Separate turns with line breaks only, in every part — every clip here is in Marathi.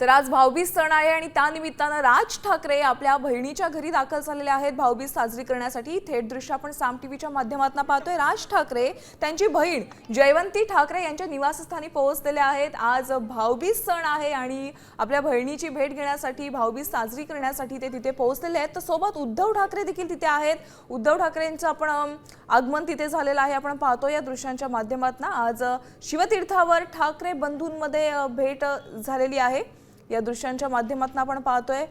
तर आज भाऊबीज सण आहे आणि त्या निमित्तानं राज ठाकरे आपल्या बहिणीच्या घरी दाखल झालेले आहेत भाऊबीज साजरी करण्यासाठी। थेट दृश्य आपण साम टीव्हीच्या माध्यमातून पाहतोय। राज ठाकरे त्यांची बहीण जयवंती ठाकरे यांच्या निवासस्थानी पोहोचलेले आहेत। आज भाऊबीज सण आहे आणि आपल्या बहिणीची भेट घेण्यासाठी भाऊबीज साजरी करण्यासाठी ते तिथे पोहोचलेले आहेत। तर सोबत उद्धव ठाकरे देखील तिथे आहेत। उद्धव ठाकरेंचं आपण आगमन तिथे झालेलं आहे। आपण पाहतोय या दृश्यांच्या माध्यमातून आज शिवतीर्थावर ठाकरे बंधूंमध्ये भेट झालेली आहे। या दृश्यांच्या माध्यमातून आपण पाहतोय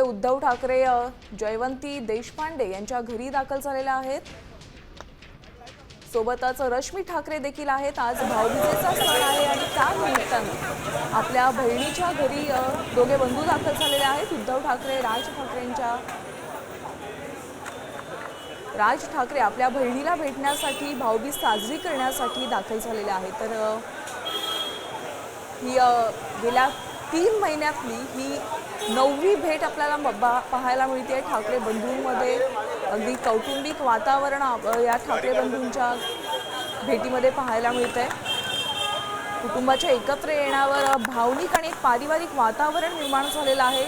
उद्धव ठाकरे जयवंती देशपांडे यांच्या घरी दाखल झालेले आहेत। सोबतच रश्मी ठाकरे देखील आहेत। आज भाऊबीजेचा सण आहे आणि त्या निमित्तानं आपल्या बहिणीच्या घरी दोघे बंधू दाखल झालेले आहेत। उद्धव ठाकरे राज ठाकरे आपल्या बहिणीला भेटण्यासाठी भाऊबीज साजरी करण्यासाठी दाखल झालेले आहेत। तर ही गेल्या 3 महिन्यातली ही 9वी भेट आपल्याला पाहायला मिळते ठाकरे बंधूंमध्ये। अगदी कौटुंबिक वातावरण या ठाकरे बंधूंच्या भेटीमध्ये पाहायला मिळतंय। कुटुंबाच्या एकत्र येण्यावर भावनिक आणि पारिवारिक वातावरण निर्माण झालेलं आहे।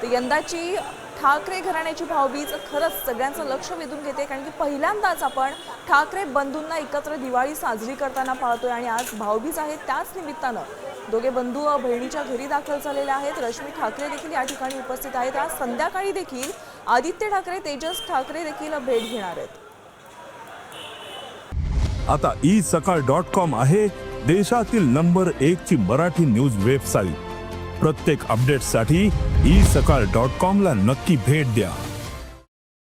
तर यंदाची ठाकरे घराण्याची भाऊबीज खरंच सगळ्यांचं लक्ष वेधून घेते, कारण की पहिल्यांदाच आपण ठाकरे बंधूंना एकत्र दिवाळी साजरी करताना पाहतोय आणि आज भाऊबीज आहे। त्याच निमित्तानं दोघे बंधू बहिणीच्या घरी दाखल झालेले आहेत। रश्मी ठाकरे देखील या ठिकाणी उपस्थित आहेत। आज संध्याकाळी देखील आदित्य ठाकरे, तेजस ठाकरे देखील भेट घेणार आहेत।
आता isakal.com आहे देशातील नंबर 1 ची मराठी न्यूज वेबसाईट। प्रत्येक अपडेटसाठी isakal.com ला नक्की भेट द्या।